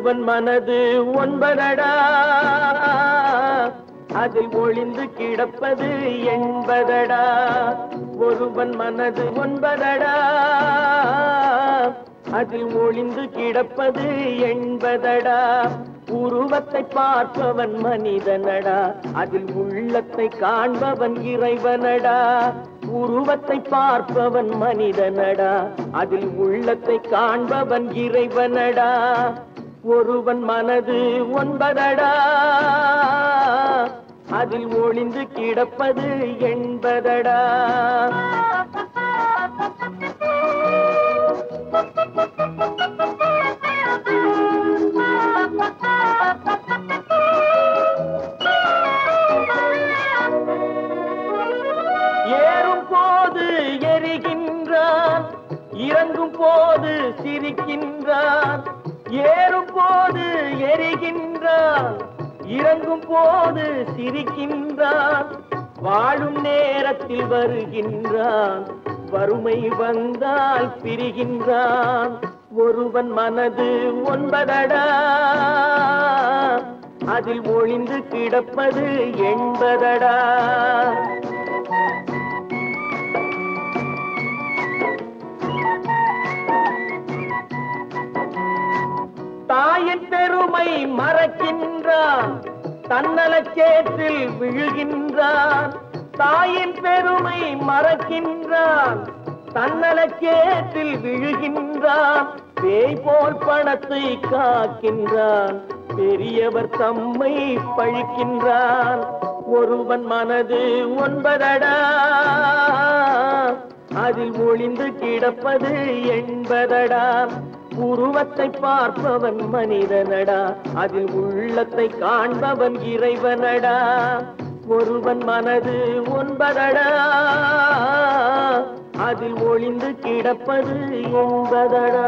ஒருவன் மனது ஒன்பதடா, அதில் ஒளிந்து கிடப்பது என்பதடா. ஒருவன் மனது ஒன்பதடா, அதில் ஒளிந்து கிடப்பது என்பதடா. உருவத்தை பார்ப்பவன் மனிதனடா, அதில் உள்ளத்தை காண்பவன் இறைவனடா. உருவத்தை பார்ப்பவன் மனிதனடா, அதில் உள்ளத்தை காண்பவன் இறைவனடா. ஒருவன் மனது ஒன்பதடா, அதில் ஒளிந்து கிடப்பது என்பதடா. ஏறும் போது எரிகின்றான், இறங்கும் போது சிரிக்கின்றான். ஏறும் போது எரிகின்றான், இறங்கும் போது சிரிக்கின்றான். வாழும் நேரத்தில் வருகின்றான், வறுமை வந்தால் பிரிகின்றான். ஒருவன் மனது ஒன்பதடா, அதில் ஒளிந்து கிடப்பது என்பதடா. தாயின் பெருமை மறக்கின்றான், தன்னலச்சேற்றில் விழுகின்றான். தாயின் பெருமை மறக்கின்றான், தன்னலச்சேற்றில் விழுகின்றான். பேய் போல் பணத்தை காக்கின்றான், பெரியவர் தம்மை பழிக்கின்றான். ஒருவன் மனது ஒன்பதடா, அதில் ஒளிந்து கிடப்பது என்பதடா. உருவத்தை பார்ப்பவன் மனிதனடா, அதில் உள்ளத்தை காண்பவன் இறைவனடா. ஒருவன் மனது ஒன்பதடா, அதில் ஒளிந்து கிடப்பது என்பதடா.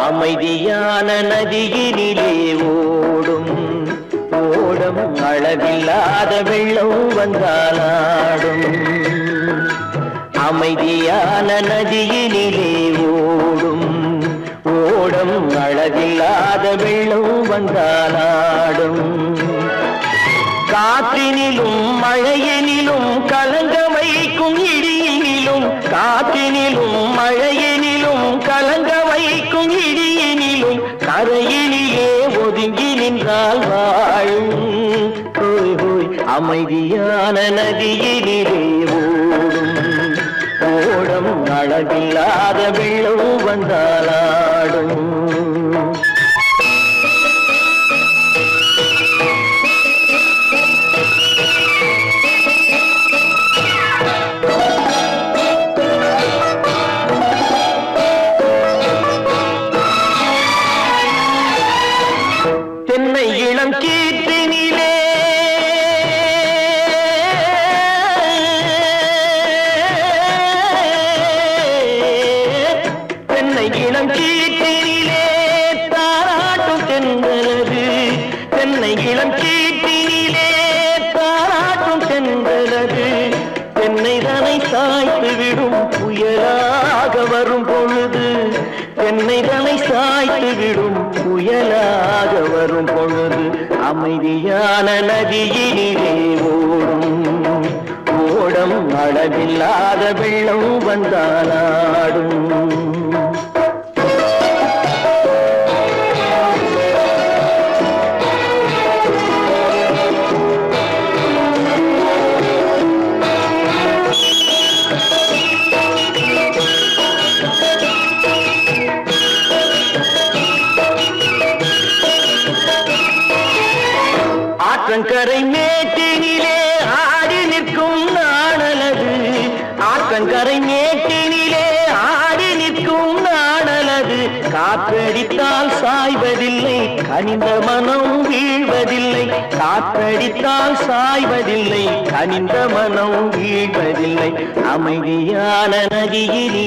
அமைதியான நதியினிலே ஓடும் ஓடம், அளவில்லாத வெள்ளம் வந்தாலாடும். அமைதியான நதியினிலே ஓடும் ஓடம், அளவில்லாத வெள்ளம் வந்தாலாடும். காற்றினிலும் மழையினிலும் கலங்க வைக்கும் இடியினிலும், காற்றினிலும் மழையினிலும் கலங்க வைக்கும் இடியினிலும், கரையினிலே ஒதுங்கி நின்றால் வாழும். ஹோய் ஹோய் அமைதியான நதியினிலே ஓடும் ஓடம், அளவில்லாத வெள்ளம் வந்தாலாடும். தென்னை இளம் கீற்றினிலே தென்னை இளம் கீற்றினிலே தாராட்டும் தென்றலது. தென்னை இளம் கீற்றினிலே தாராட்டும் தென்றலது. தென்னை தனை சாய்த்து விடும் புயலாக வரும் பொழுது, தென்னை தனை சாய்த்து விடும் புயலாக வரும் பொழுது, அமைதியான நதியினிலே ஓடும் ஓடம், அளவில்லாத வெள்ளம் வந்தாலாடும். மேட்டினிலே ஆடி நிற்கும் நாடலது காற்றடித்தால் சாய்வதில்லை கனிந்த மனம் வீழ்வதில்லை காற்றடித்தால் சாய்வதில்லை கனிந்த மனம் வீழ்வதில்லை அமைதியான நதியிலே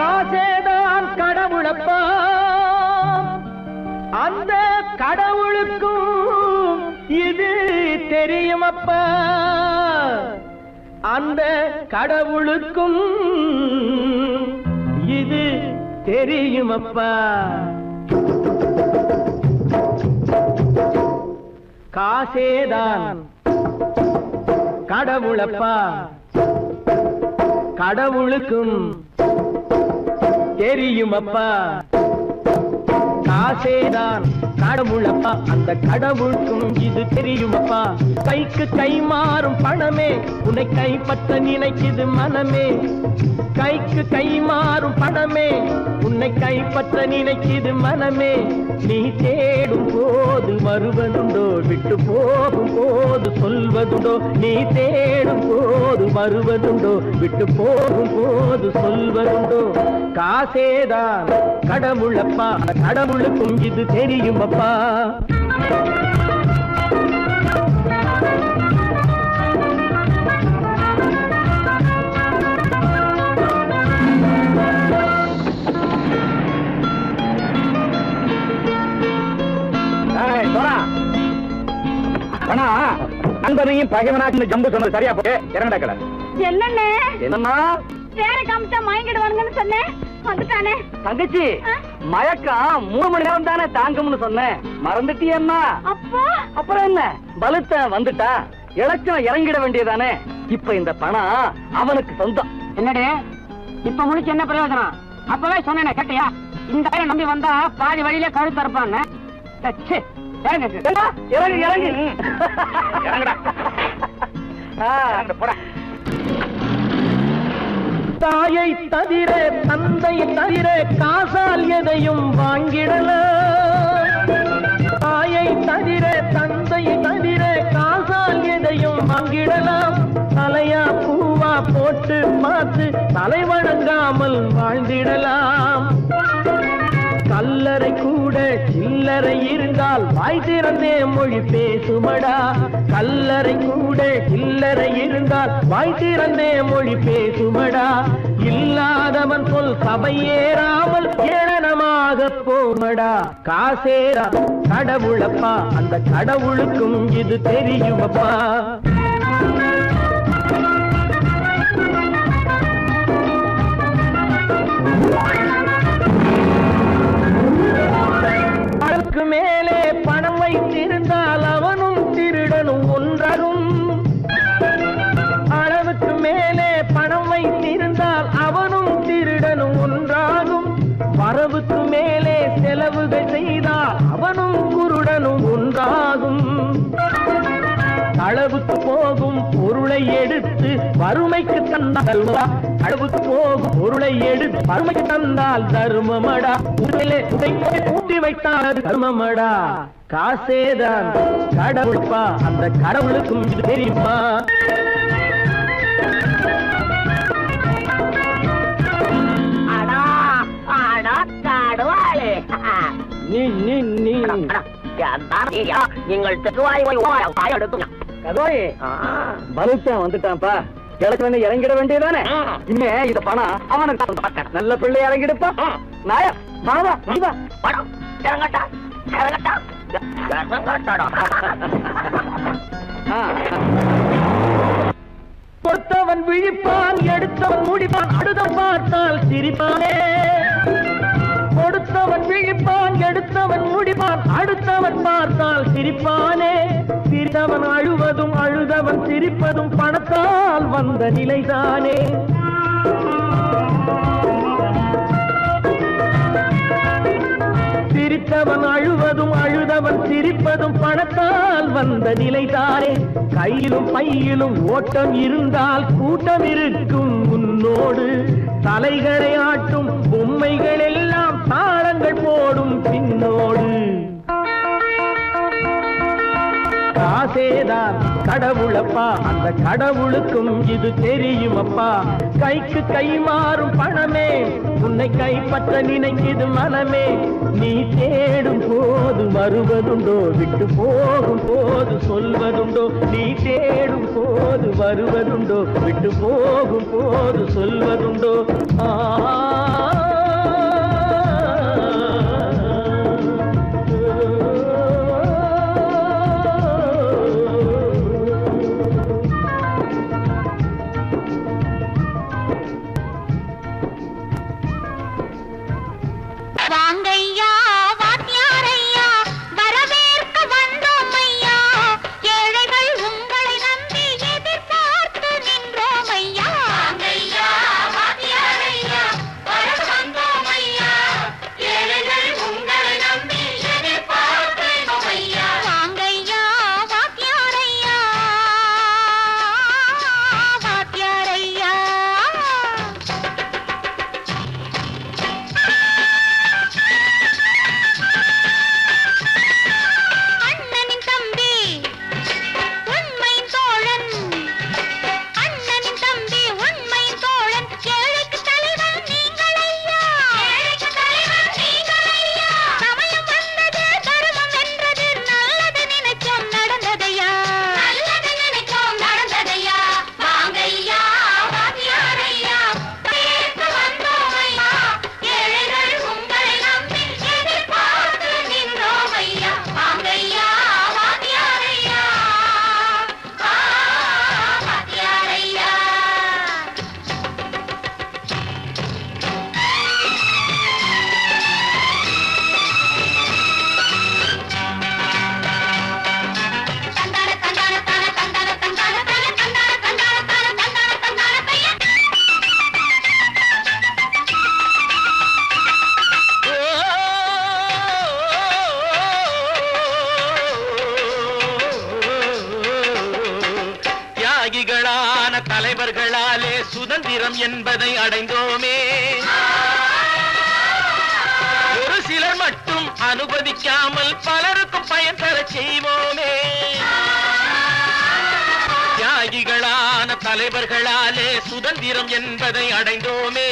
காசேதான் கடவுளப்பா அந்த கடவுளுக்கும் இது தெரியுமப்பா அந்த கடவுளுக்கும் இது தெரியுமப்பா காசேதான் கடவுளப்பா கடவுளுக்கும் தெரியுமப்பா காசேதான் கடவுளப்பா அந்த கடவுளுக்கும் இது தெரியுமப்பா கைக்கு கை மாறும் பணமே உன்னை கைப்பற்ற நினைக்குது மனமே கைக்கு கை மாறும் பணமே உன்னை கைப்பற்ற நினைக்குது மனமே நீ தேடும் போது வருவதுண்டோ விட்டு போகும் போது சொல்வதுண்டோ நீ தேடும் போது வருவதுண்டோ விட்டு போகும் போது சொல்வதுண்டோ காசேதான் கடவுளப்பா கடவுளுக்கும் இது தெரியுமப்பா நண்பனையும் பகைவனாக்கு ஜம்பு சொன்னது சரியா போய் இறங்கடா கடை என்னண்ணே என்னன்னா வேற காமிச்சா மயங்கிடுவானுங்கன்னு சொன்னேன் வந்துட்டானே தங்கச்சி மயக்கம் 3 மணி நேரம் தானே தாங்கும்னு சொன்னேன் மறந்துட்டியம்மா அப்பா அப்புறம் என்ன பலுத்த வந்துட்டா இலச்சம் இறங்கிட வேண்டியதானே இப்ப இந்த பணம் அவனுக்கு சொந்தம் என்னடே இப்ப முடிச்சு என்ன பிரயோஜனம் அப்பவே சொன்னேனே கேட்டியா இந்த ஆயிரம் நம்பி வந்தா பாதி வழியில கழுத்து இருப்பான்னு இறங்கு இறங்கு இறங்குடா போடா தாயை தவிர தந்தை தவிர காசால் எதையும் வாங்கிடலாம் தாயை தவிர தந்தை தவிர காசால் எதையும் வாங்கிடலாம் தலையா பூவா போட்டு பார்த்து தலை வணங்காமல் வாழ்ந்திடலாம் கல்லறை கூட சில்லறை இருந்தால் வாய் திறந்தே மொழி பேசுமடா கல்லறை கூட சில்லறை இருந்தால் வாய் திறந்தே மொழி பேசுமடா இல்லாதவன் சொல் சபையேறாமல் ஏளனமாக போமடா காசேரா கடவுளப்பா அந்த கடவுளுக்கும் இது தெரியுமப்பா மேலே பணம் வைத்திருந்தால் அவனும் திருடனும் ஒன்றரும் போகும் பொருளை எடுத்து வறுமைக்கு தந்தால் அளவுக்கு போகும் பொருளை எடுத்து வறுமைக்கு தந்தால் தர்மமடா. கூட்டி வைத்தால் தர்மமடா. காசேதான் கடவுள்பா, அந்த கடவுளுக்கும் இது தெரியுமா? நீங்கள் பலுத்தான் வந்துட்டான்ப்பா. கிழக்கு இறங்கிட வேண்டியதானே. இனிமே இந்த பணம் அவனுக்கு நல்ல பிள்ளை இறங்கிடுப்பா. நாயா வாவா வா படம் இறங்கட்டா இறங்கட்டா கொடுத்தவன் விழிப்பான், எடுத்தவன் முடிப்பான், அடுத்தவன் பார்த்தால் சிரிப்பானே. கொடுத்தவன் விழிப்பான், எடுத்தவன் முடிப்பான், அடுத்தவன் பார்த்தால் சிரிப்பானே. சிரித்தவன் அழுவதும் அழுதவன் சிரிப்பதும் பணத்தால் வந்த நிலைதானே. சிரித்தவன் அழுவதும் அழுதவன் சிரிப்பதும் பணத்தால் வந்த நிலைதானே. கையிலும் பையிலும் ஓட்டம் இருந்தால் கூட்டம் இருக்கும் உன்னோடு. தலைகளை ஆட்டும் பொம்மைகள் எல்லாம் தாளங்கள் போடும் பின்னோடு. காசேதான் கடவுளப்பா, அந்த கடவுளுக்கும் இது தெரியுமப்பா. கைக்கு கை மாறும் பணமே உன்னை கைப்பற்ற நினைக்குது மனமே. நீ தேடும் போது வருவதுண்டோ, விட்டு போகும் போது சொல்வதுண்டோ. நீ தேடும் போது வருவதுண்டோ, விட்டு போகும் போது சொல்வதுண்டோ. தலைவர்களாலே சுதந்திரம் என்பதை அடைந்தோமே. ஒரு சிலர் மட்டும் அனுமதிக்காமல் பலருக்கும் பயன் தர செய்வோமே. தியாகிகளான தலைவர்களாலே சுதந்திரம் என்பதை அடைந்தோமே.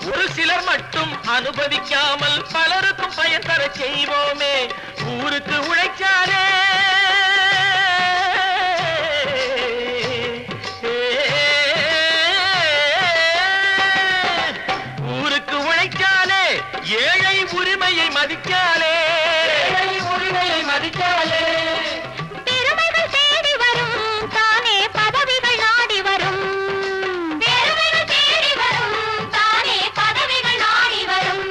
ஒரு சிலர் மட்டும் அனுமதிக்காமல் பலருக்கும் பயன் தர செய்வோமே. ஊருக்கு உழைச்சாலே ஏழை உரிமையை மதிக்காலே, உரிமையை மதிக்காலே. பெருமைகள் தேடி வரும் தானே பதவிகள் நாடி வரும். பெருமைகள் தேடி வரும் தானே பதவிகள் நாடி வரும்.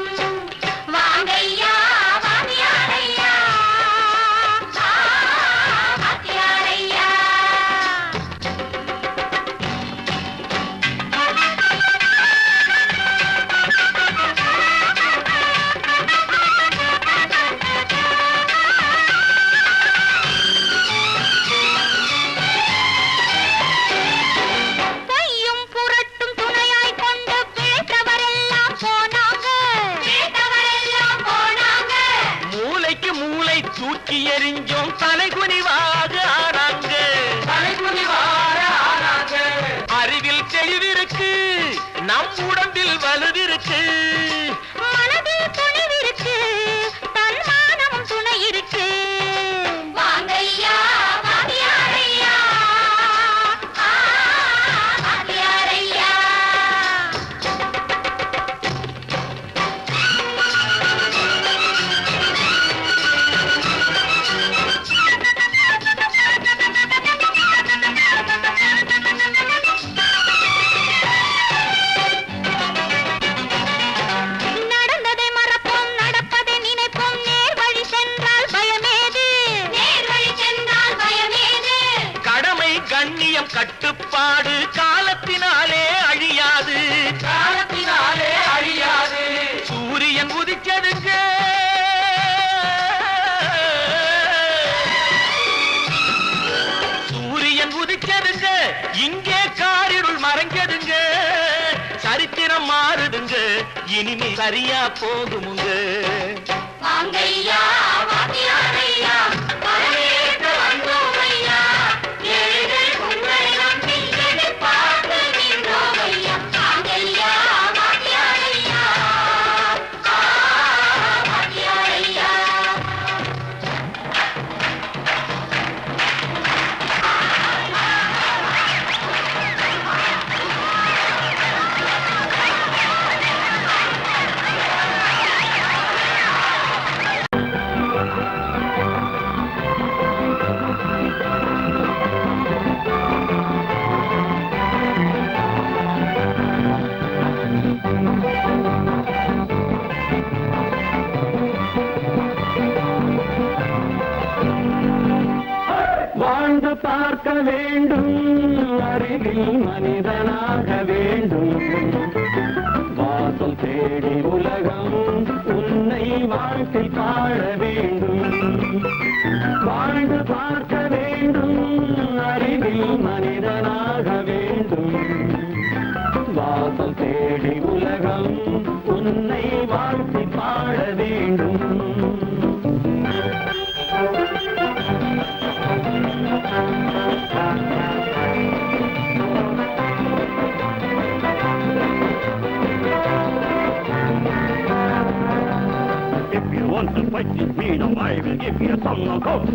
வாங்கையா வாங்கியாரையா வாங்கியாரையா. நம் உடம்பில் வலுவிருக்கு, மனதில் துணிவிருக்கு, தன்மானமும் துணை இருக்கு. வாங்கையா வாத்தியாரையா, வாத்தியாரையா. நடந்ததை மறப்போம், நடப்பதை நினைப்போம், நேர் வழி சென்றால் பயமேது, நேர் வழி சென்றால் பயமேது. கடமை கண்ணியம் கட்டுப்பாடு காலத்தினாலே அழியாது, காலத்தினாலே அழியாது. சூரியன் உதிச்சதுங்க, சூரியன் உதிச்சதுங்க, இங்கே காரிருள் மறைஞ்சதுங்க. சரித்திரம் மாறுதுங்க, இனிமே சரியா போகுமுங்க. வாங்கையா வாத்தியாரையா, வரவேற்க வந்தோமையா, ஏழைகள் உங்களை நம்பி எதிர்பார்த்து நின்றோமையா. வாங்கையா வாத்தியாரையா, வாத்தியாரையா. வாழ்ந்து பார்க்க வேண்டும், அறிவில் மனிதனாக வேண்டும். வாசல் தேடி உலகம் உன்னை வாழ்க்கை பாட வேண்டும். வாழ்ந்து பார்க்க வேண்டும், அறிவில் மனிதனாக வேண்டும். வாசல் தேடி உலகம் உன்னை வாழ்க்கை பாட வேண்டும். If you want to fight this mean, I will give you some knockout.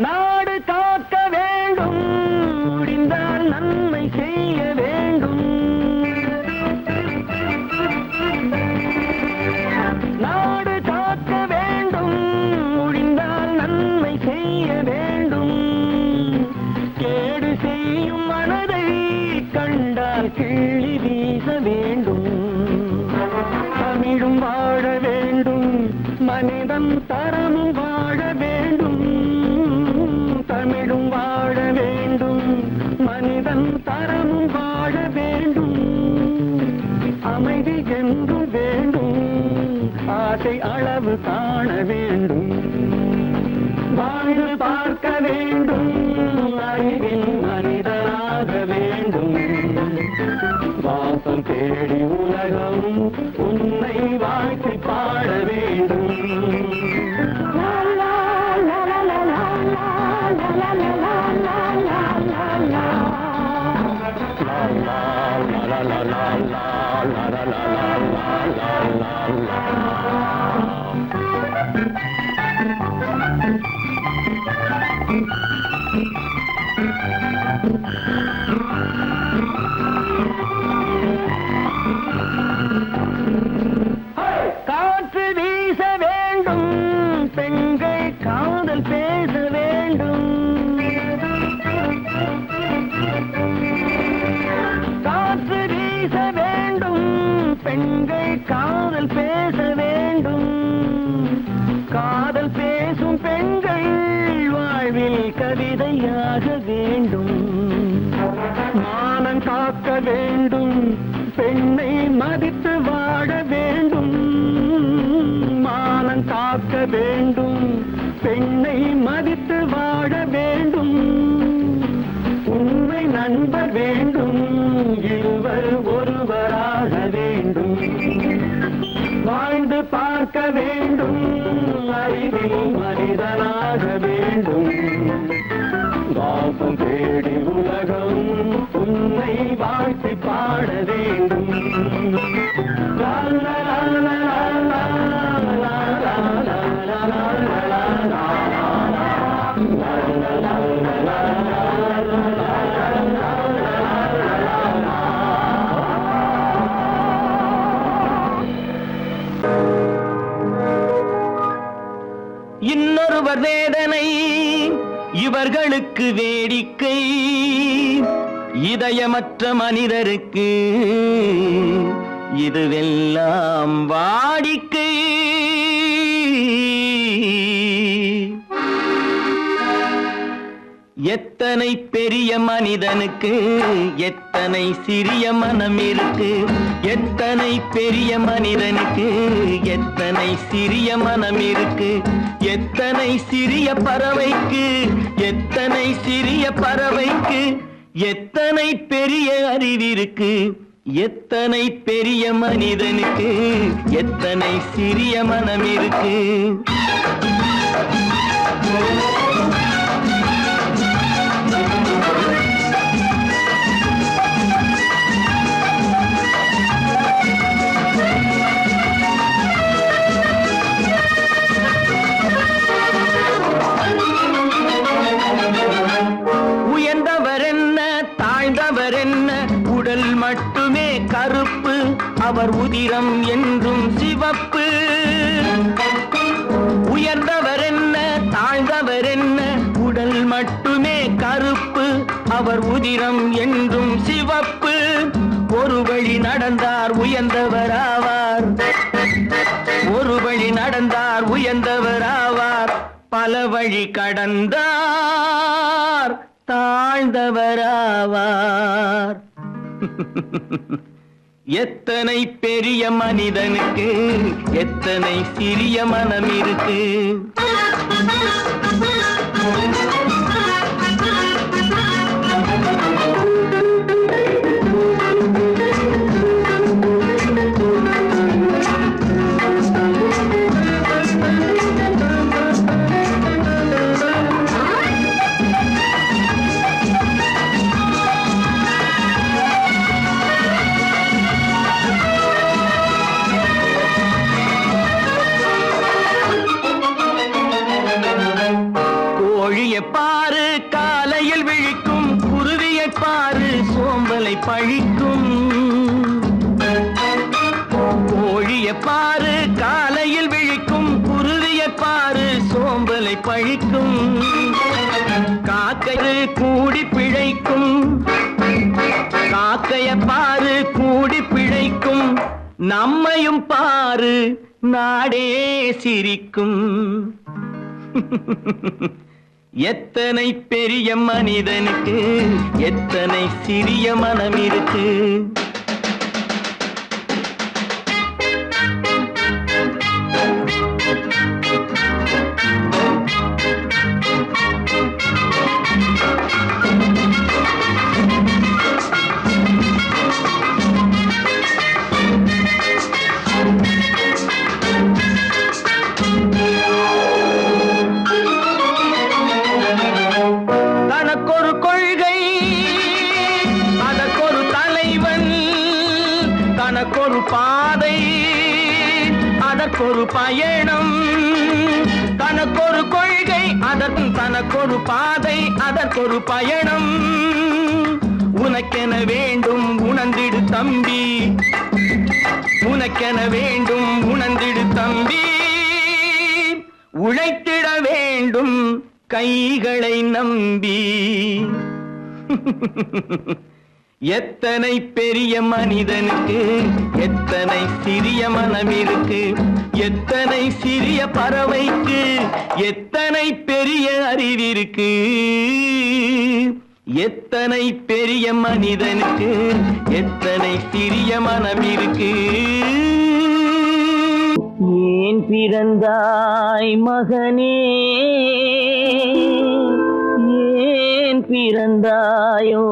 நாடு காக்க வேண்டும், முடிந்தால் நன்மை செய்ய வேண்டும். நாடு காக்க வேண்டும், முடிந்தால் நன்மை செய்ய வேண்டும். கேடு செய்யும் மனதை கண்டால் கிள்ளி வீச வேண்டும். தமிழும் வாழ வேண்டும், மனிதன் தரமும் வாழ வேண்டும். தமிழும் வாழ வேண்டும், மனிதன் தரமும் வாழ வேண்டும். அமைதி என்று வேண்டும், ஆசை அளவு காண வேண்டும். வாழ்ந்து பார்க்க வேண்டும், அறிவில் மனிதனாக வேண்டும். வாசம் தேடி உலகம் உன்னை வாழ்க்கை பாட வேண்டும். லா, லா, லா, லா, லா, லா, லா, லா, லா, லா, லா, லா, லா, லா. லா, லா, லா, லா, லா, லா, லா, லா, லா, லா, லா, லா. காற்று வீச வேண்டும், பெண்கள் காதல் பேச வேண்டும். காற்று வீச வேண்டும், பெண்கள் காதல் பேச வேண்டும். காதல் பேசும் பெண்கள் வாழ்வில் கவிதையாக வேண்டும். மானம் காக்க வேண்டும், பெண்ணை மதித்து வாழ வேண்டும். மானம் காக்க வேண்டும், பெண்ணை மதித்து வாழ வேண்டும். உண்மை நண்பர் வேண்டும், இருவர் ஒருவராக வேண்டும். வாழ்ந்து பார்க்க வேண்டும், அறிவில் மனிதனாக வேண்டும். இன்பம் தேடி உலகம் உன்னை வாழ்த்தி பாட வேண்டும். லா லா லா லா லா லா லா லா லா லா லா. இன்னொருவர் வேதனை இவர்களுக்கு வேடிக்கை, இதயமற்ற மனிதருக்கு இதுவெல்லாம் வாடிக்கை. எத்தனை பெரிய மனிதனுக்கு எத்தனை சிறிய மனம் இருக்கு, எத்தனை பெரிய மனிதனுக்கு எத்தனை சிறிய மனம் இருக்கு, எத்தனை சிறிய பறவைக்கு எத்தனை சிறிய பறவைக்கு எத்தனை பெரிய அறிவிருக்கு, எத்தனை பெரிய மனிதனுக்கு எத்தனை சிறிய மனம் இருக்கு. உயர்ந்தவர் என்ன தாழ்ந்தவர் என்ன, உடல் மட்டுமே கருப்பு, அவர் உதிரம் என்றும் சிவப்பு. உயர்ந்தவர் என்ன தாழ்ந்தவர் என்ன, உடல் மட்டுமே கருப்பு, அவர் உதிரம் என்றும் சிவப்பு. ஒரு வழி நடந்தார் உயர்ந்தவர் ஆவார், ஒரு வழி நடந்தார் உயர்ந்தவர் ஆவார், பல வழி கடந்தார் தாழ்ந்தவர் ஆவார். எத்தனை பெரிய மனிதனுக்கு எத்தனை சிறிய மனம் இருக்கு. கோழியை பாரு காலையில் விழிக்கும், குருவியை பாரு சோம்பலை பழிக்கும். கோழியை பாரு காலையில் விழிக்கும், குருவியை பாரு சோம்பலை பழிக்கும். காக்கை கூடி பிழைக்கும், காக்கைய பாரு கூடி பிழைக்கும். நம்மையும் பாரு நாடே சிரிக்கும். எத்தனை பெரிய மனிதனுக்கு எத்தனை சிறிய மனம் இருக்கு. தனக்கொரு கொள்கை அதற்கொரு தலைவன், தனக்கொரு பாதை அதற்கொரு பயணம். தனக்கொரு கொள்கை தனக்கொரு பாதை அதற்கொரு பயணம். உனக்கென வேண்டும் உணர்ந்திடு தம்பி, உனக்கென வேண்டும் உணர்ந்திடு தம்பி. உழைத்திட வேண்டும் கைகளை நம்பி. எத்தனை பெரிய மனிதனுக்கு எத்தனை சிறிய மனம் இருக்கு, எத்தனை சிறிய பறவைக்கு எத்தனை பெரிய அறிவிருக்கு. எத்தனை பெரிய மனிதனுக்கு எத்தனை சிறிய மனம் இருக்கு. ஏன் பிறந்தாய் மகனே, ஏன் பிறந்தாயோ.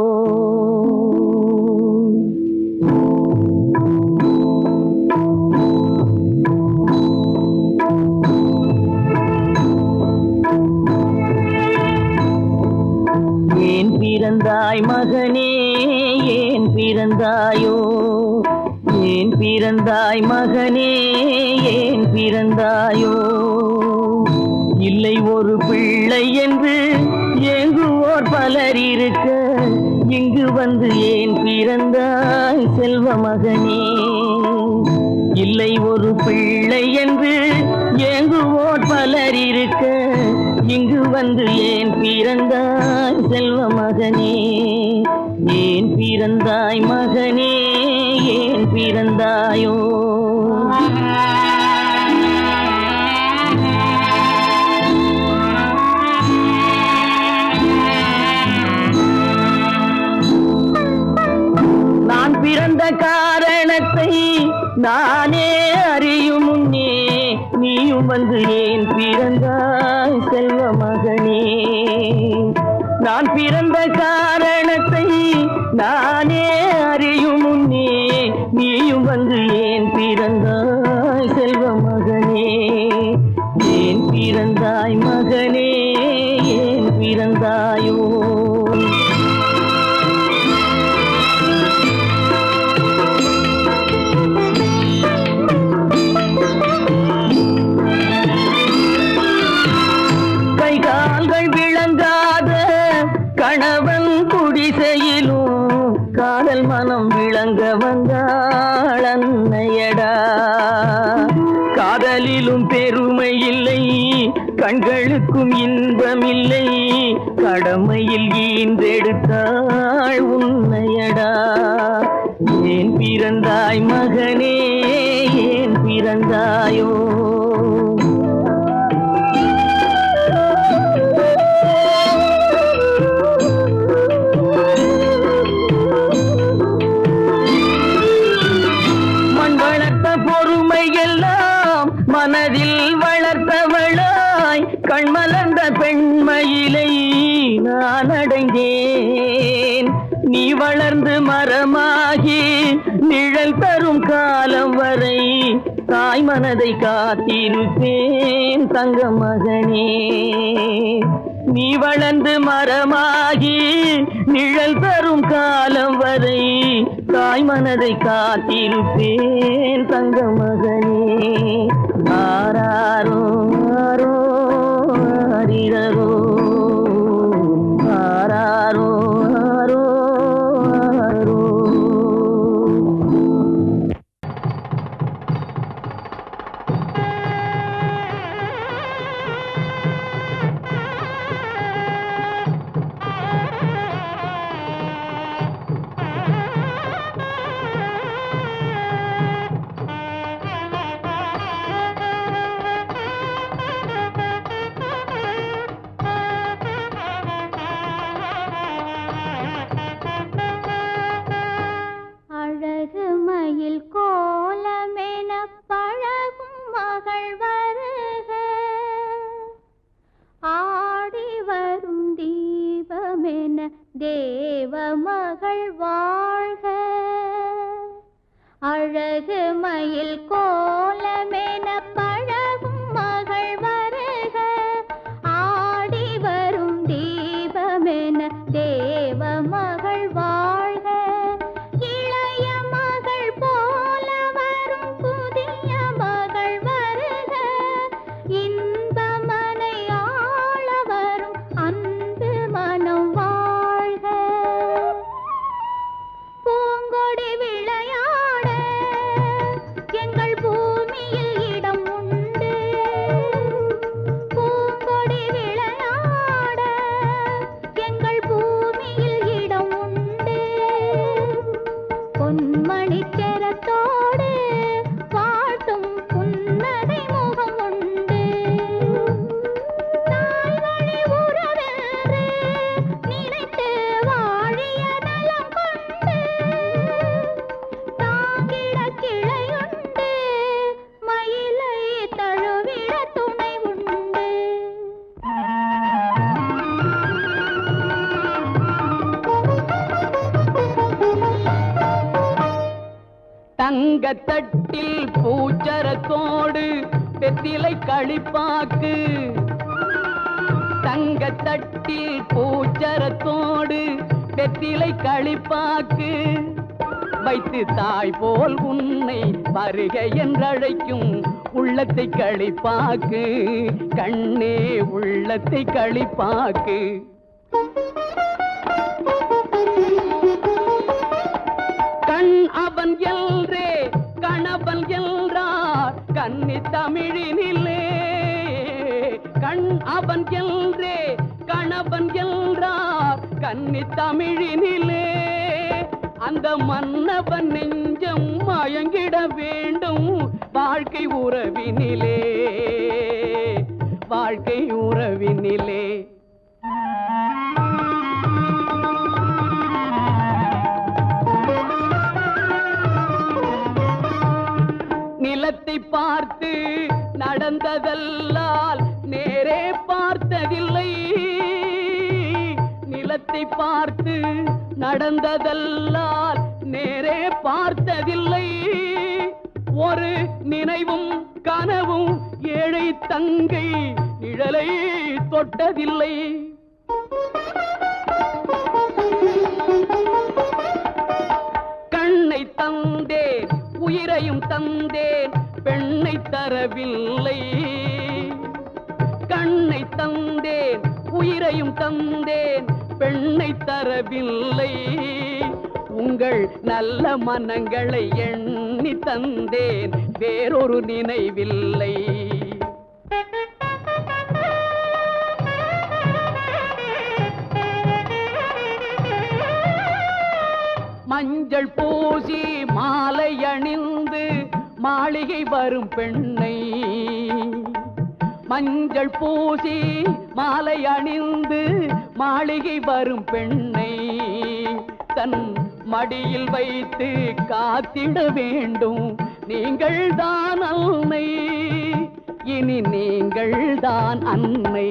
ஏன் பிறந்தாய் மகனே ஏன் பிறந்தாயோ ஏன் பிறந்தாய் மகனே ஏன் பிறந்தாயோ இல்லை ஒரு பிள்ளை என்று ஏங்குவோர் பலர் இருக்க இங்கு வந்து ஏன் பிறந்தாய் செல்வ மகனே இல்லை ஒரு பிள்ளை என்று ஏங்குவோர் பலர் இருக்க இங்கு வந்து ஏன் பிறந்தாய் செல்வ மகனே ஏன் பிறந்தாய் மகனே ஏன் பிறந்தாயோ நான் பிறந்த காரணத்தை நானே அறியும் முன்னே நீயும் வந்து ஏன் பிறந்தாய் செல்வ மகனே நான் பிறந்த காரணத்தை நானே அறியும் முன்னே நீயும் வந்து ஏன் பிறந்தாய் செல்வ மகனே ஏன் பிறந்தாய் மகனே ஏன் பிறந்தாயோ கணவன் குடிசையிலும் காதல் மனம் விளங்க வந்தாள் அன்னையடா காதலிலும் பெருமை இல்லை கண்களுக்கும் இன்பமில்லை கடமையில் ஈன்றெடுத்தாள் உன்னையடா ஏன் பிறந்தாய் மகனே ஏன் பிறந்தாயோ மனதில் வளர்த்தவளாய் கண்மலர்ந்த பெண்மயிலை நான் அடைந்தேன் நீ வளர்ந்து மரமாகி நிழல் தரும் காலம் வரை தாய் மனதை காத்திருப்பேன் தங்க மகனே நீ வளர்ந்து மரமாகி நிழல் தரும் காலம் வரை தாய் மனதை காத்திருப்பேன் தங்க மகனே ஆராரோ ஆரோ ஆரிரரோ ஆராரோ ஆரோ ஆரோ தேவ மகள் வாழ்க அழகு மயில் கோலமென பழகும் மகள் வருக ஆடி வரும் தீபமென தேவ மகள் வாழ்க இளைய மகள் போல வரும் புதிய மகள் வருக இன்பமனை ஆள வரும் அன்பு மனம் பூங்கொடி விளையாட எங்கள் பூமியில் இடம் உண்டு பூங்கொடி விளையாட எங்கள் பூமியில் இடம் உண்டு பொன்மணி செரத்தோடு பாட்டும் புன்னகை முகம் உண்டு தாய் வழி உறவென்று நினைத்து வாழிய நலம் கொண்டு தாங்கிட கிளையுண்டு மயிலை தழுவிட துணை உண்டு தங்கத்தட்டில் பூச்சரத்தோடு வெத்திலை களிப்பாக்கு தங்கத்தட்டில் பூச்சரத்தோடு வெற்றிலை களிப்பாக்கு வைத்து தாய் போல் உன்னை வருக என்றழைக்கும் உள்ளத்தை களிப்பாக்கு கண்ணே உள்ளத்தை களிப்பாக்கு. கண் அவன் எல்ரே கணவன் என்றார் கன்னி தமிழினிலே. கண் அவன் எல்ரே கணவன் என்றார் கன்னி தமிழினிலே. அந்த மன்னவன் நெஞ்சம் மயங்கிட வேண்டும் வாழ்க்கை உறவினிலே, வாழ்க்கை உறவினிலே. நிலத்தை பார்த்து நடந்ததல்லால் நேரே பார்த்ததில்லை. நிலத்தை பார்த்து நடந்ததல்லால் நேரே பார்த்ததில்லை. ஒரு நினைவும் கனவும் ஏழை தங்கை நிழலை தொட்டதில்லை. கண்ணை தந்தேன் உயிரையும் தந்தேன் பெண்ணை தரவில்லை. கண்ணை தந்தேன் உயிரையும் தந்தேன் பெண்ணை தரவில்லை. உங்கள் நல்ல மனங்களை எண்ணி தந்தேன் வேறொரு நினைவில்லை. மஞ்சள் பூசி மாலை அணிந்து மாளிகை வரும் பெண்ணை, மஞ்சள் பூசி மாலை அணிந்து மாளிகை வரும் பெண்ணை தன் மடியில் வைத்து காத்திட வேண்டும். நீங்கள் தான் அன்னை, இனி நீங்கள் தான் அன்னை.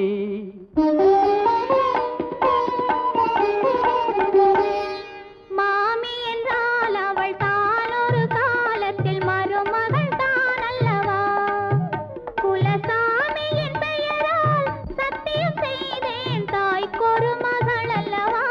மாமி என்றால் அவள் தான் ஒரு காலத்தில் மருமகள் தான் அல்லவா? குலசாமியின் பெயரால் சத்தியம் செய்தேன் தாய்க்கொரு மகள் அல்லவா?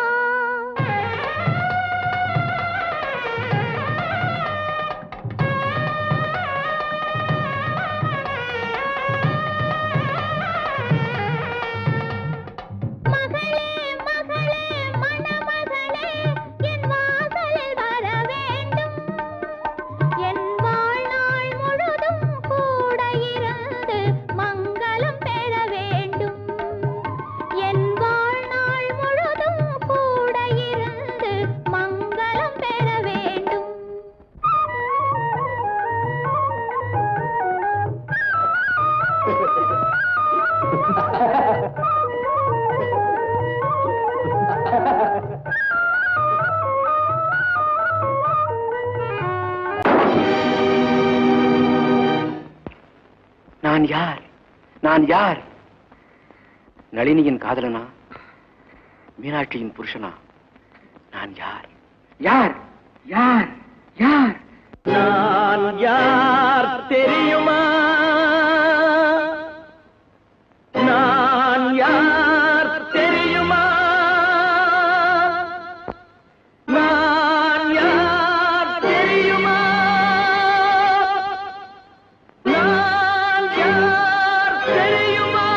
மகளே மகளே மணமகளே என் வாசலில் வர வேண்டும். என் வாழ்நாள் முழுதும் கூட இருந்து மங்களம் பெற வேண்டும். என் வாழ்நாள் முழுதும் கூட இருந்து மங்களம் பெற வேண்டும். நான் யார்? நான் யார்? நளினியின் காதலனா? மீனாட்சியின் புருஷனா? நான் யார்? யார்? யார்? யார்? நான் யார் தெரியுமா? நான் யார் தெரியுமா? நான் யார் தெரியுமா? நான் யார் தெரியுமா?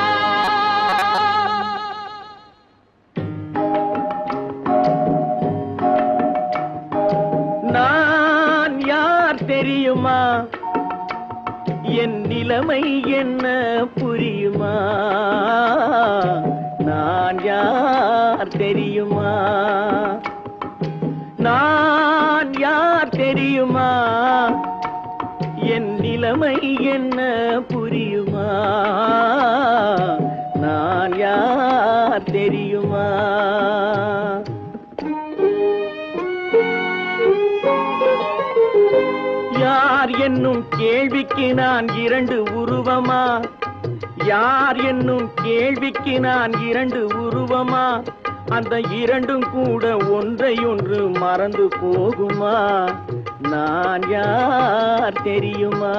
நான் யார் தெரியுமா? என் நிலைமை என்ன புரியுமா? நான் யார் தெரியுமா? நான் யார் தெரியுமா? என் நிலைமை என்ன புரியுமா? நான் யார் தெரியுமா? யார் என்னும் கேள்விக்கு நான் இரண்டு உருவமா? யார் என்னும் கேள்விக்கு நான் இரண்டு உருவமா? அந்த இரண்டும் கூட ஒன்றையொன்று மறந்து போகுமா? நான் யார் தெரியுமா?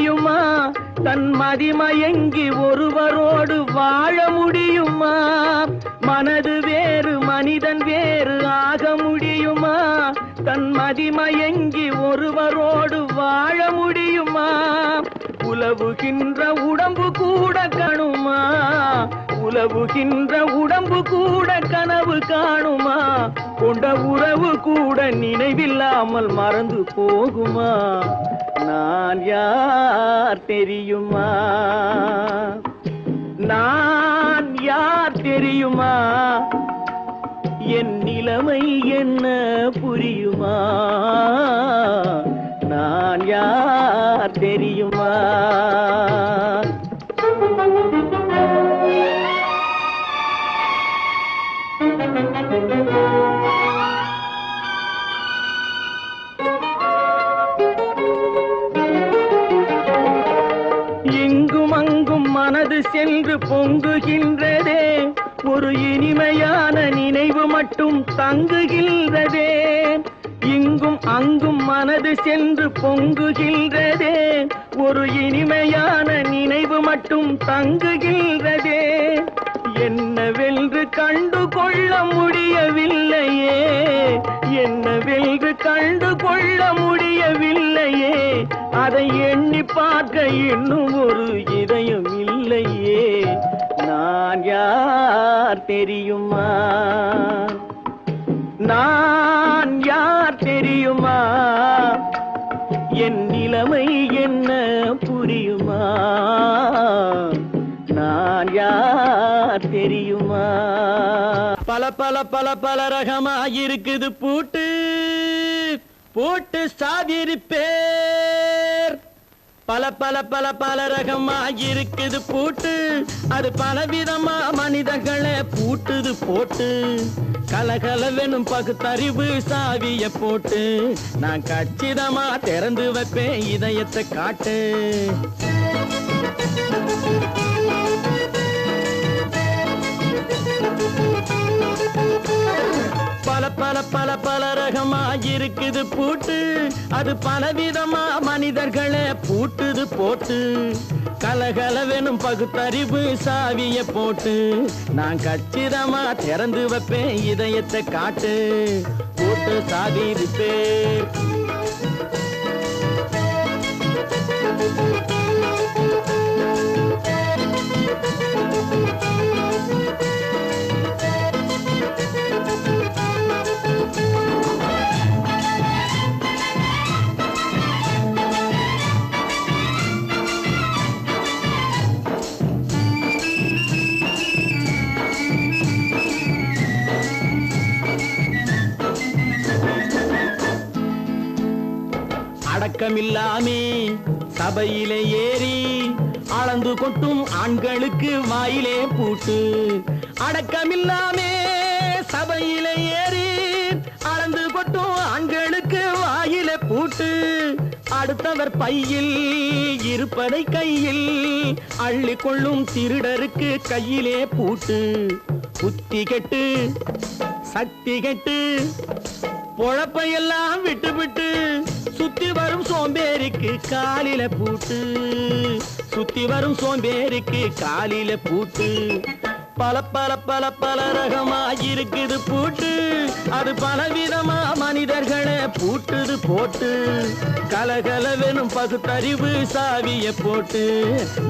முடியுமா தன் மதிமயங்கி ஒருவரோடு வாழ முடியுமா மனது வேறு மனிதன் வேறு ஆக முடியுமா தன் மதிமயங்கி ஒருவரோடு வாழ முடியுமா உலவுகின்ற உடம்பு கூட கணுமா உலவுகின்ற உடம்பு கூட கனவு காணுமா கொண்ட உறவு கூட நினைவில்லாமல் மறந்து போகுமா நான் யார் தெரியுமா நான் யார் தெரியுமா என் நிலைமை என்ன புரியுமா நான் யார் தெரியுமா இங்கும் அங்கும் மனது சென்று பொங்குகின்றதே ஒரு இனிமையான நினைவு மட்டும் தங்குகின்றதே இங்கும் அங்கும் மனது சென்று பொங்குகின்றதே ஒரு இனிமையான நினைவு மட்டும் தங்குகின்றதே என்னவென்று கண்டு கொள்ள முடியவில்லையே என்னவென்று கண்டு கொள்ள முடியவில்லையே அதை எண்ணி பார்க்க இன்னும் ஒரு இதயம் இல்லையே நான் யார் தெரியுமா நான் யார் தெரியுமா என் நிலைமை என்ன புரியுமா நான் யார் தெரியுமா பல பல பல பல ரகமா இருக்குது பூட்டு போட்டு சாதிருப்பேர் பல பல பல பல ரகமா இருக்குது பூட்டு அது பலவிதமா மனிதர்களை பூட்டுது போட்டு கலகலவெனும் பகுத்தறிவு சாவிய போட்டு நான் கச்சிதமா திறந்து வைப்பேன் இதயத்தை காட்டு பல பல பல பல ரகமா இருக்குது பூட்டு அது பலவிதமா மனிதர்களை பூட்டுது போட்டு கலகலவெனும் பகுத்தறிவு சாவிய போட்டு நான் கச்சிதமா திறந்து வைப்பேன் இதயத்தை காட்டு போட்டு சாதிருப்பேன் அடக்கமில்லாமே சபையிலே ஏறி அளந்து கொட்டும் ஆண்களுக்கு வாயிலே பூட்டு அடக்கமில்லாமே சபையிலே ஏறி அளந்து கொட்டும் ஆண்களுக்கு வாயிலே பூட்டு அடுத்தவர் பையில் இருப்பதை கையில் அள்ளி கொள்ளும் திருடருக்கு கையிலே பூட்டு புத்தி கெட்டு சக்தி கெட்டு பொழப்பையெல்லாம் விட்டு விட்டு சுத்தி வரும் சோம்பேறிக்கு காலில பூட்டு சுத்தி வரும் சோம்பேறிக்கு காலில பூட்டு பல பல பல பல ரகமா இருக்குது பூட்டு அது பலவிதமா மனிதர்களை பூட்டுது போட்டு கலகலவெனும் பகுத்தறிவு சாவிய போட்டு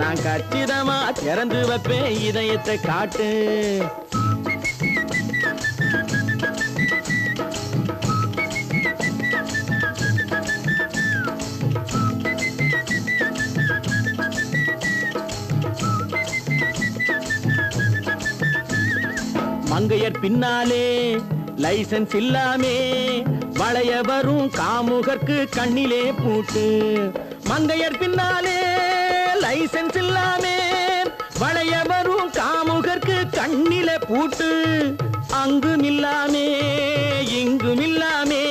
நான் கச்சிதமா திறந்து வைப்பேன் இதயத்தை காட்டு மங்கையர் பின்னாலே லைசன்ஸ் இல்லாமே வளைய வரும் காமுகர்க்கு கண்ணிலே பூட்டு மங்கையர் பின்னாலே லைசன்ஸ் இல்லாமே வளைய வரும் காமுகர்க்கு கண்ணிலே பூட்டு அங்கும் இல்லாமே இங்கும் இல்லாமே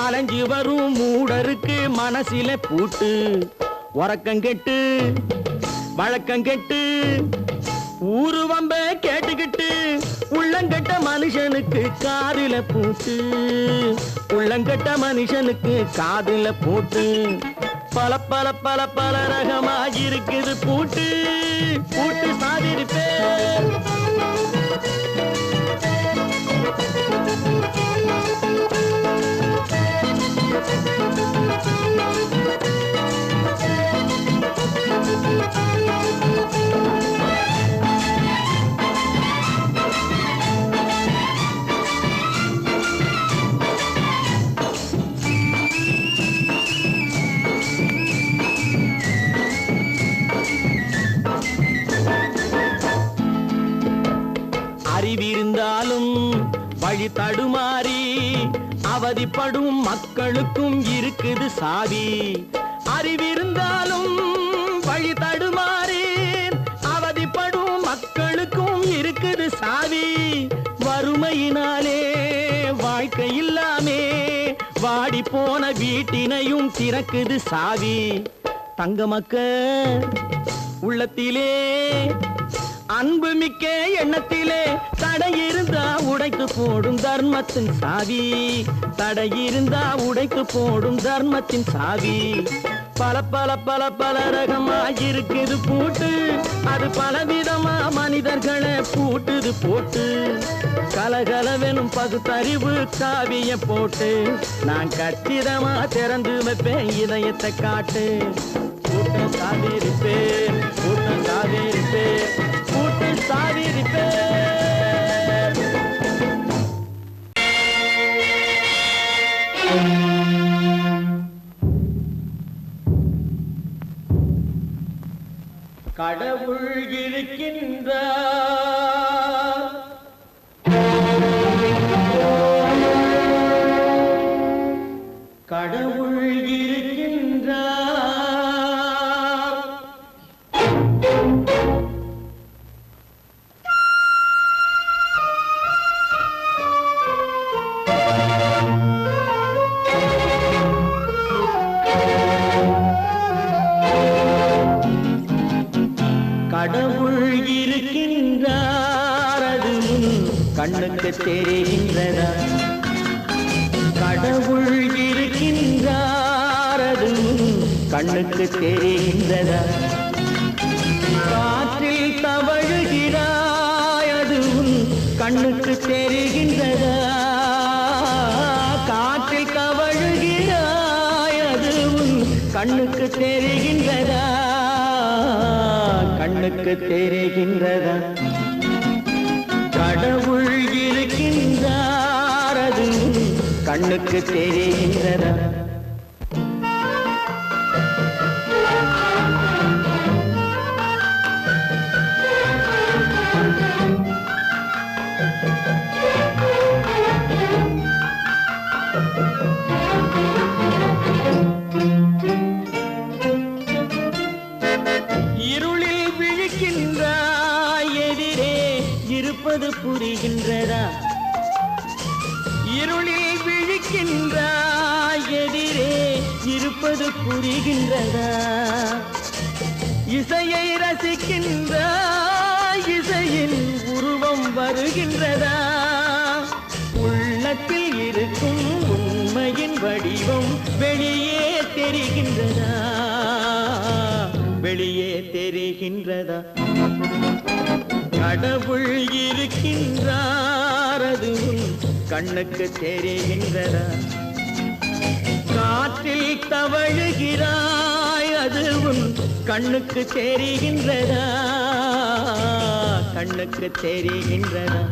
அலைஞ்சு வரும் மூடருக்கு மனசிலே பூட்டு உறக்கங்கெட்டு வழக்கங்கெட்டு ஊரு வம்ப கேட்டுக்கிட்டு உள்ளங்கட்ட மனுஷனுக்கு காதில பூட்டு உள்ளங்கட்ட மனுஷனுக்கு காதில பூட்டு பல பல பல பல ரகமாயிருக்குது பூட்டு பூட்டு சாதிருப்பேன். அறிவிருந்தாலும் வழி தடுமாறி அவதிப்படும் மக்களுக்கும் இருக்குது சாவி. அறிவிருந்தாலும் வழி தடுமாறி அவதிப்படும் மக்களுக்கும் இருக்குது சாவி. வறுமையினாலே வாழ்க்கை இல்லாமே வாடி போன வீட்டினையும் திறக்குது சாவி. தங்க மக்க உள்ளத்திலே அன்பு மிக்க எண்ணத்திலே தடையிருந்தா உடைத்து போடும் தர்மத்தின் சாவி. தடையிருந்தா உடைத்து போடும் தர்மத்தின் சாவி. பல பல பல பல ரகமாயிருக்குது பூட்டு அது பலவிதமா மனிதர்களை பூட்டுது போட்டு. கலகலவெனும் பகுத்தறிவு சாவிய போட்டு நான் கச்சிதமா திறந்து வைப்பேன் இதயத்தை காட்டு. கூட்டம் சாதிருப்பேன் கூட்டம் சாதிருப்பேன் கூட்டு சாதிருப்பேன். கடவுள் இருக்கின்றார் கடவுள் இருக்கின்றார். கடவுள் இருக்கின்றார் அது கண்ணுக்கு தெரிகின்றதா. கடவுள் இருக்கின்றார் அது கண்ணுக்கு தெரிகின்றதா. காற்றில் தவழுகிறாய் அது கண்ணுக்கு தெரிகின்றதா. காற்றில் தவழுகிறாய் அது கண்ணுக்கு தெரிகின்றதா. கண்ணுக்கு தெரிகின்றதா. கடவுள் இருக்கின்றார் அது கண்ணுக்கு தெரிகின்றதா. இருளில் விழிக்கின்றாய் எதிரே இருப்பது புரிகின்றதா. இருளில் விழிக்கின்றாய் எதிரே இருப்பது புரிகின்றதா. இசையை ரசிக்கின்றாய் இசையின் உருவம் வருகின்றதா. உள்ளத்தில் இருக்கும் உண்மையின் வடிவம் வெளியே தெரிகின்றதா. வெளியே தெரிகின்றதா. கடவுள் இருக்கின்றார் அது கண்ணுக்கு தெரிகின்றதா. காற்றில் தவழுகிறாய் அது கண்ணுக்கு தெரிகின்றதா. கண்ணுக்கு தெரிகின்றதா.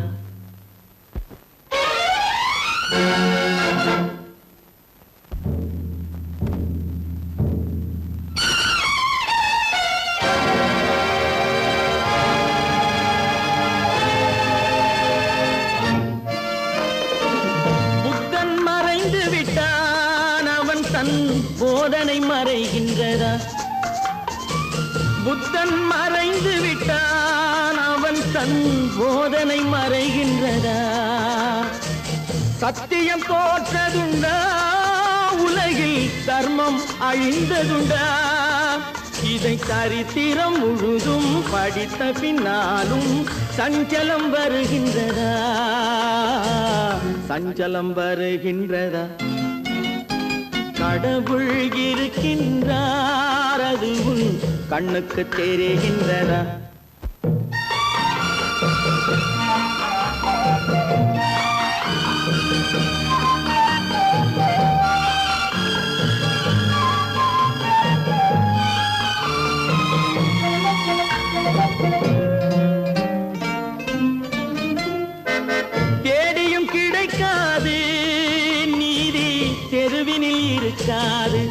போதனை மறைகின்றதா. புத்தன் மறைந்து விட்டான் அவன் தன் போதனை மறைகின்றதா. சத்தியம் தோற்றதுண்டா உலகில் தர்மம் அழிந்ததுண்டா. இதை சரித்திரம் முழுதும் படித்த பின்னாலும் சஞ்சலம் வருகின்றதா. சஞ்சலம் வருகின்றதா. கடவுள் இருக்கின்றார் அது உன் கண்ணுக்கு தெரிகின்றதா? தேடியும் கிடைக்காது நீதி தெருவினில் இருக்காது.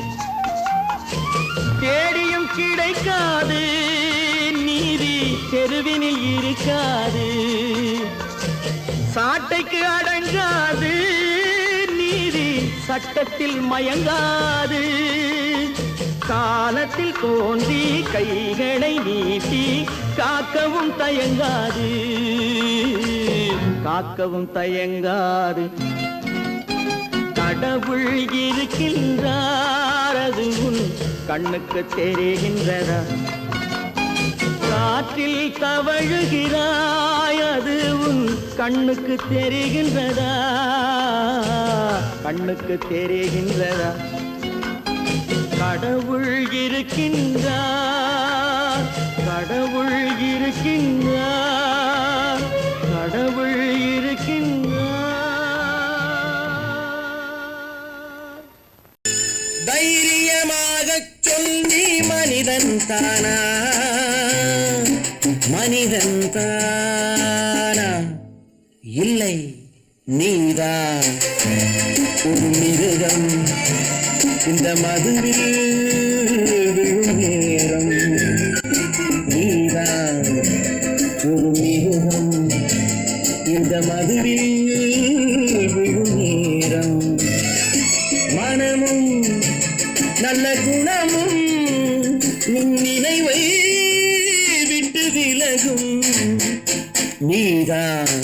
தேடியும் கிடைக்காது நீதி தெருவினில் இருக்காது. சாட்டைக்கு அடங்காது நீதி சட்டத்தில் மயங்காது. காலத்தில் தோன்றி கைகளை நீட்டி காக்கவும் தயங்காது, காக்கவும் தயங்காது. கடவுள் இருக்கின்றார் அது உன் கண்ணுக்கு தெரிகின்றதா? காற்றில் தவழுகிறாய் அது உன் கண்ணுக்கு தெரிகின்றதா? கண்ணுக்கு தெரிகின்றதா? கடவுள் இருக்கின்றார், கடவுள் இருக்கின்றார், கடவுள் இருக்கின்றார். தைரியமாகச் சொல்லி மனிதன் தானா, மனிதன் தானா? இல்லை, நீதான் ஒரு மிருகம். இந்த மதுவில் விழும் நேரம் நீதான் ஒரு மிருகம். இந்த மதுவில் விழும் நேரம் மனமும் நல்ல குணமும் உன் நினைவை விட்டு விலகும். நீதான்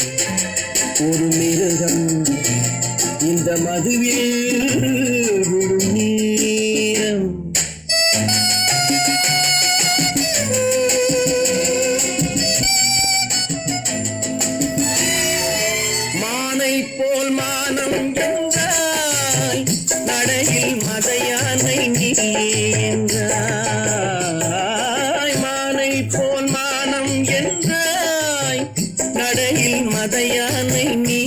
ஒரு மிருகம். இந்த மதுவில் விழும் நேரம். மானை போல் மானம் என்றாய், நடையில் மதையானை நீ என்றாய். மானை போல் மானம் என்றாய், நடையில் மதையானை நீ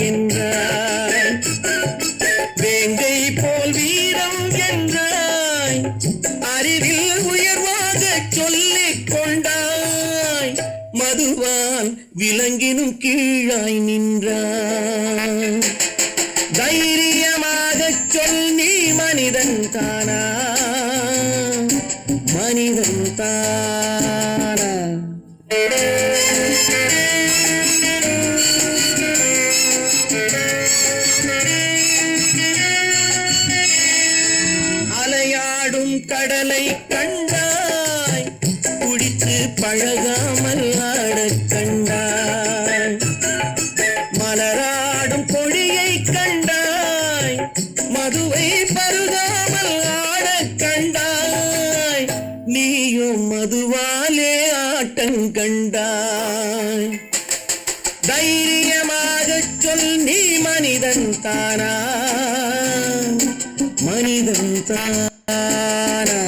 என்றாய். வேங்கை போல் வீரம் என்றாய், அறிவில் உயர்வாக சொல்லிக் கொண்டாய். மதுவால் விலங்கினும் கீழாய் நின்றாய். தைரியமாகச் சொல் நீ மனிதன் தானா, மனிதன் தானா? அலையாடும் கடலை கண்டாய், குடித்து பழகாமல் ஆடக் கண்டாய். மலராடும் பொழியை கண்டாய், மதுவை பருகாமல் ஆடக் கண்டாய். நீயும் மதுவாலே ஆட்டங்கண்டாய். தைரியமாகச் சொல் நீ மனிதன் தானா, மனிதன் தானா?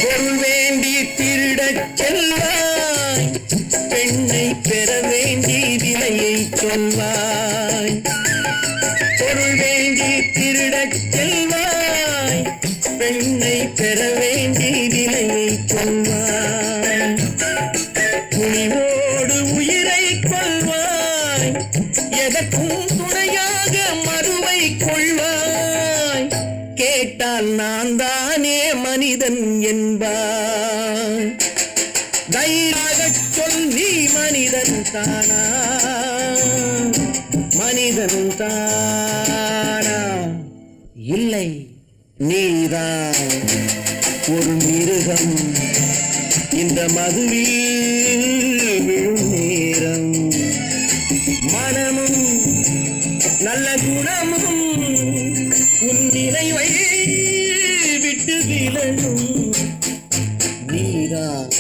பொருள் வேண்டி திருடச் செல்வாய், பெண்ணை பெற வேண்டி விலையை சொல்வாய். பொருள் வேண்டி திருடச் செல்வாய், பெண்ணை பெற வேண்டி விலையை சொல்வாய். துணிவோடு உயிரை கொள்வாய், எதற்கும் துணையாக மறுவை கொள்வாய். கேட்டால் நான் தானே மனிதன் என்பாய். தைரியமாகச் சொல் நீ மனிதன் தானா, மனிதன் தானா? இல்லை, நீதான் ஒரு மிருகம். இந்த மதுவில் விழும் நேரம் மனமும் நல்ல குணமும் உன் நினைவை விட்டு விலகும். நீதான்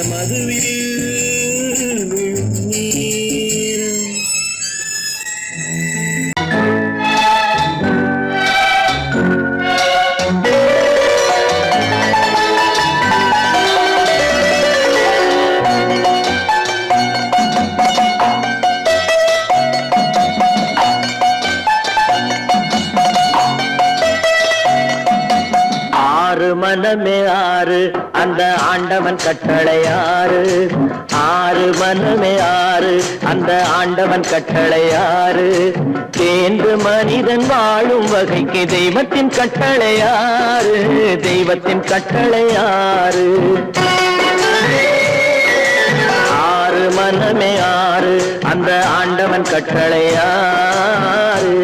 மதுவில் நீர் மனமே ஆறு அந்த ஆண்டவன் கட்டளை ஆறு ஆறு மனமே ஆறு அந்த ஆண்டவன் கட்டளை ஆறு தேர்ந்து மனிதன் வாழும் வகைக்கு தெய்வத்தின் கட்டளை ஆறு தெய்வத்தின் கட்டளை ஆறு ஆறு மனமே ஆறு அந்த ஆண்டவன் கட்டளை ஆறு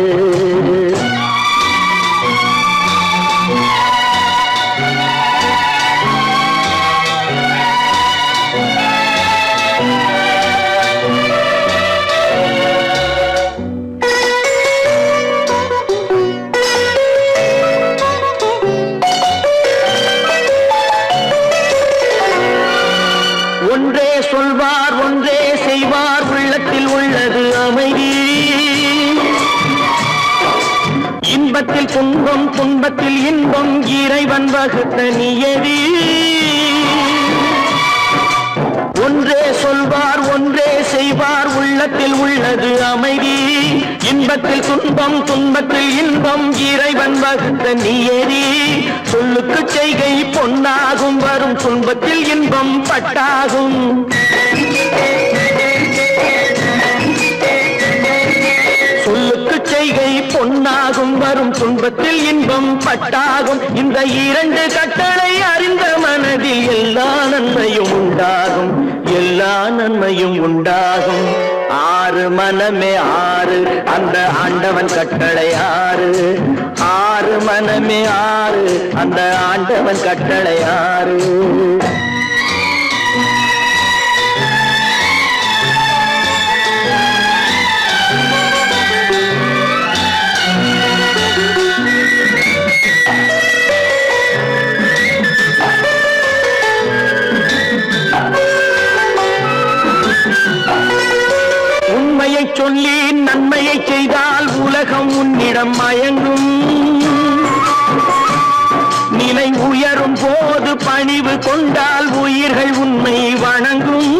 ஒன்றே சொல்வார் ஒன்றே செய்வார் உள்ளத்தில் உள்ளது அமைதி இன்பத்தில் துன்பம் துன்பத்தில் இன்பம் இறைவன் வகுத்த நியதி ஒன்றே சொல்வார் ஒன்றே செய்வார் உள்ளத்தில் உள்ளது அமைதி இன்பத்தில் துன்பம் துன்பத்தில் இன்பம் இறைவன் வகுத்த நியதி சொல்லுக்கு செய்கை பொன்னாகும் வரும் துன்பத்தில் இன்பம் பட்டாகும் சொல்லுக்கு செய்கை பொன்னாகும் வரும் துன்பத்தில் இன்பம் பட்டாகும் இந்த இரண்டு கட்டளை அறிந்த மனதில் எல்லா நன்மையும் உண்டாகும் எல்லா நன்மையும் உண்டாகும் ஆறு மனமே ஆறு அந்த ஆண்டவன் கட்டளை ஆறு ஆறு மனமே ஆறு அந்த ஆண்டவன் கட்டளை ஆறு உண்மையை சொல்லி நன்மையை செய்தால் உலகம் உன்னிடம் மயங்கும் நிலை உயரும் போது பணிவு கொண்டால் உயிர்கள் உன்னை வணங்கும்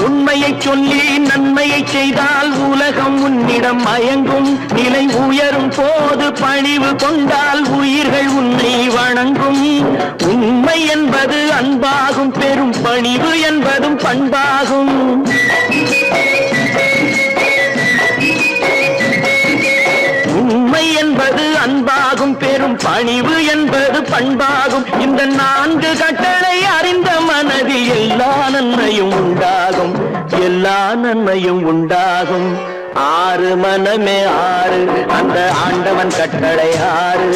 உண்மையை சொல்லி நன்மையை செய்தால் உலகம் உன்னிடம் மயங்கும் நிலை உயரும் போது பணிவு கொண்டால் உயிர்கள் உன்னை வணங்கும் உண்மை என்பது அன்பாகும் பெரும் பணிவு என்பதும் பண்பாகும் உண்மை என்பது அன்பாகும் பெரும் பணிவு என்பது பண்பாகும் இந்த நான்கு கட்டளை அறிந்த மனதில் எல்லா நன்மையும் உண்டாகும் எல்லா நன்மையும் உண்டாகும் ஆறு மனமே ஆறு அந்த ஆண்டவன் கட்டளை ஆறு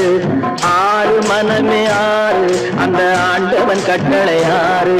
ஆறு மனமே ஆறு அந்த ஆண்டவன் கட்டளை ஆறு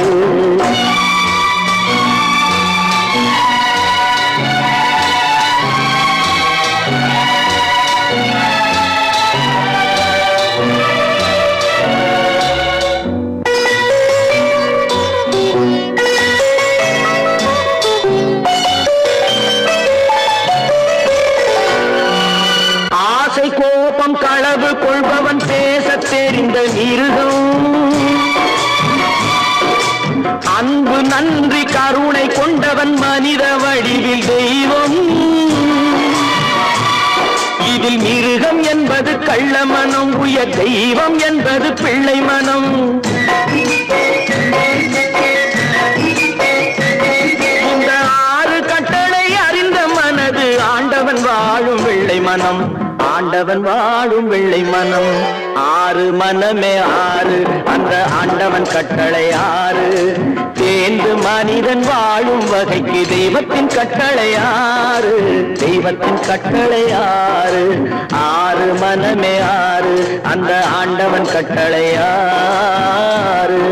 கோபம் களவு கொள்பவன் பேச தெரிந்த மிருகம் அன்பு நன்றி கருணை கொண்டவன் மனித வடிவில் தெய்வம் இதில் மிருகம் என்பது கள்ள மனம் உயர் தெய்வம் என்பது பிள்ளை மனம் இந்த ஆறு கட்டளை அறிந்த மனது ஆண்டவன் வாழும் வெள்ளை மனம் ஆண்டவன் வாழும் வெள்ளை மனம் ஆறு மனமே ஆறு அந்த ஆண்டவன் கட்டளை ஆறு தேர்ந்து மனிதன் வாழும் வகைக்கு தெய்வத்தின் கட்டளை ஆறு தெய்வத்தின் கட்டளை ஆறு ஆறு மனமே ஆறு அந்த ஆண்டவன் கட்டளை ஆறு